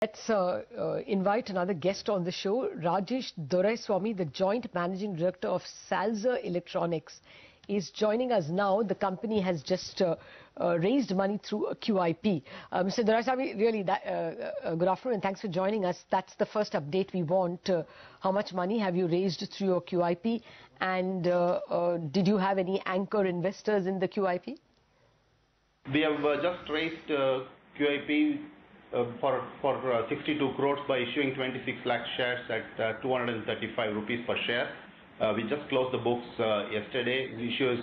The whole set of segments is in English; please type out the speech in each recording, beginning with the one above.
Let's invite another guest on the show, Rajesh Doraiswamy, the Joint Managing Director of Salzer Electronics, is joining us now. The company has just raised money through a QIP. Mr. Doraiswamy, really, good afternoon and thanks for joining us. That's the first update we want. How much money have you raised through your QIP? And did you have any anchor investors in the QIP? We have just raised QIP for 62 crores by issuing 26 lakh shares at 235 rupees per share. We just closed the books yesterday. The issue is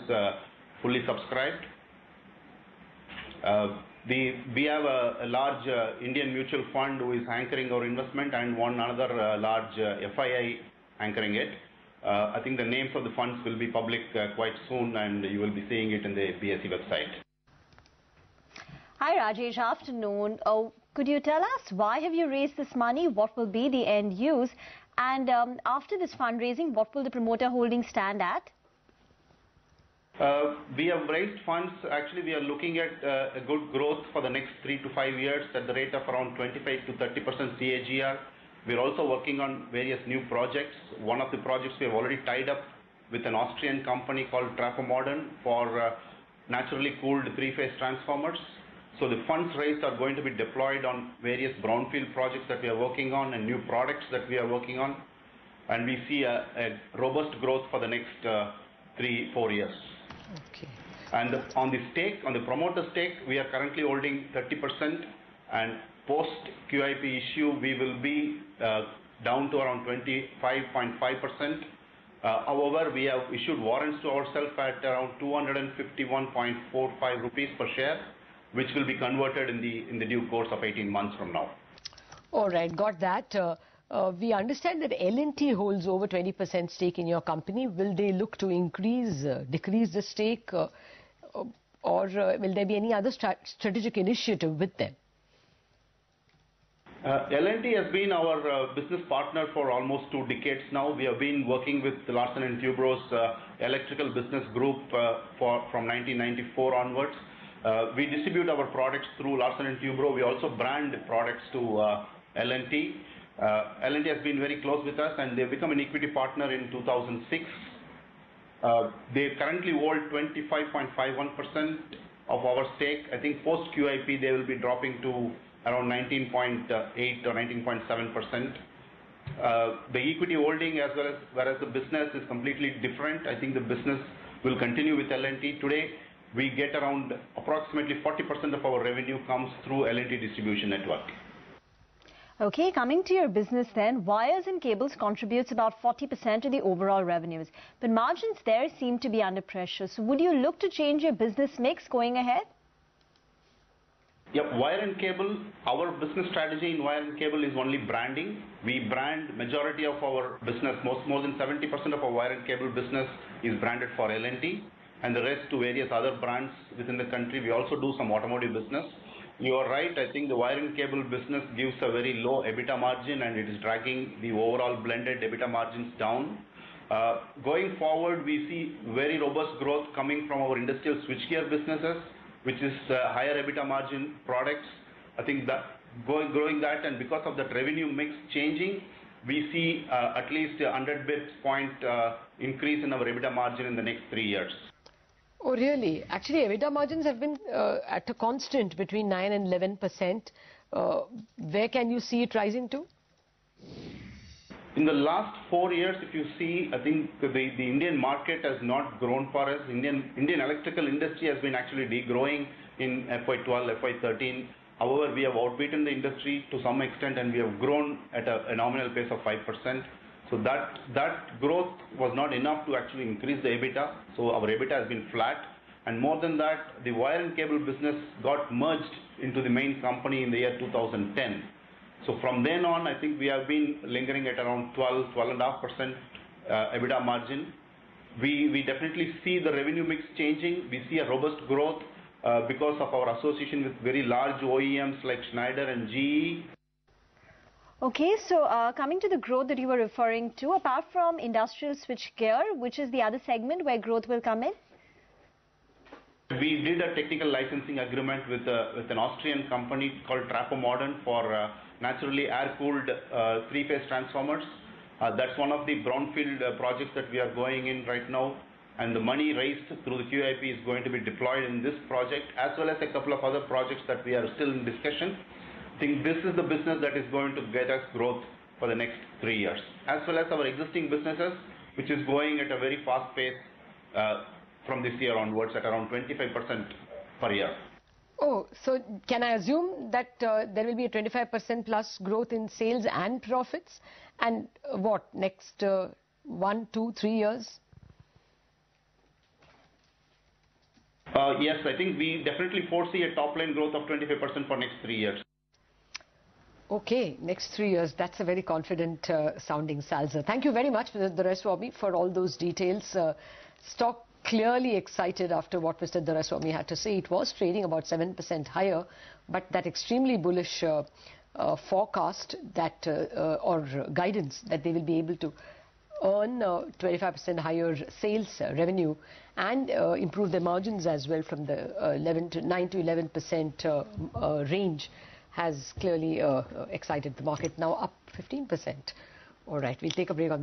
fully subscribed. We have a large Indian mutual fund who is anchoring our investment and another large FII anchoring it. I think the names of the funds will be public quite soon, and you will be seeing it in the BSE website. Hi Rajesh, afternoon. Could you tell us why have you raised this money? What will be the end use? And after this fundraising, what will the promoter holding stand at? We have raised funds. Actually, we are looking at a good growth for the next 3 to 5 years at the rate of around 25 to 30% CAGR. We are also working on various new projects. One of the projects we have already tied up with an Austrian company called Modern for naturally cooled three-phase transformers. So the funds raised are going to be deployed on various brownfield projects that we are working on and new products that we are working on. And we see a robust growth for the next 3-4 years. Okay. And on the promoter stake, we are currently holding 30%, and post QIP issue, we will be down to around 25.5%. However, we have issued warrants to ourselves at around 251.45 rupees per share, which will be converted in the due course of 18 months from now. All right, got that. We understand that L&T holds over 20% stake in your company. Will they look to increase, decrease the stake, or will there be any other strategic initiative with them? L&T has been our business partner for almost 2 decades now. We have been working with Larsen & Toubro's electrical business group from 1994 onwards. We distribute our products through Larsen & Toubro. We also brand products to L&T. L&T has been very close with us, and they've become an equity partner in 2006. They currently hold 25.51% of our stake. I think post QIP they will be dropping to around 19.8 or 19.7%. The equity holding whereas the business is completely different. I think the business will continue with L&T. Today we get around approximately 40% of our revenue comes through L&T distribution network. Okay, coming to your business then, wires and cables contributes about 40% to the overall revenues, but margins there seem to be under pressure. So would you look to change your business mix going ahead? Yep, wire and cable, our business strategy in wire and cable is only branding. We brand majority of our business, more than 70% of our wire and cable business is branded for L&T, and the rest to various other brands within the country. We also do some automotive business. You are right, I think the wire and cable business gives a very low EBITDA margin, and it is dragging the overall blended EBITDA margins down. Going forward, we see very robust growth coming from our industrial switchgear businesses, which is higher EBITDA margin products. I think that growing that, and because of that revenue mix changing, we see at least a 100 basis point increase in our EBITDA margin in the next 3 years. Oh, really? Actually, EBITDA margins have been at a constant between 9 and 11%. Where can you see it rising to? In the last 4 years, if you see, I think the Indian market has not grown for us. Indian electrical industry has been actually degrowing in FY12, FY13. However, we have outbeaten the industry to some extent, and we have grown at a nominal pace of 5%. So that growth was not enough to actually increase the EBITDA. So our EBITDA has been flat. And more than that, the wire and cable business got merged into the main company in the year 2010. So from then on, I think we have been lingering at around 12.5% EBITDA margin. We definitely see the revenue mix changing. We see a robust growth because of our association with very large OEMs like Schneider and GE. Okay, so coming to the growth that you were referring to, apart from industrial switchgear, which is the other segment where growth will come in? We did a technical licensing agreement with an Austrian company called Modern for naturally air-cooled three-phase transformers. That's one of the brownfield projects that we are going in right now. And the money raised through the QIP is going to be deployed in this project, as well as a couple of other projects that we are still in discussion. I think this is the business that is going to get us growth for the next 3 years, as well as our existing businesses, which is going at a very fast pace from this year onwards at around 25% per year. Oh, so can I assume that there will be a 25% plus growth in sales and profits? And what, next 1, 2, 3 years? Yes, I think we definitely foresee a top-line growth of 25% for next 3 years. Okay, next 3 years. That's a very confident sounding Salzer. Thank you very much, Mr. Doraiswamy, for all those details. Stock clearly excited after what Mr. Doraiswamy had to say. It was trading about 7% higher, but that extremely bullish forecast that or guidance that they will be able to earn 25% higher sales revenue and improve their margins as well from the 9 to 11% range has clearly excited the market. Now up 15%. All right, we'll take a break on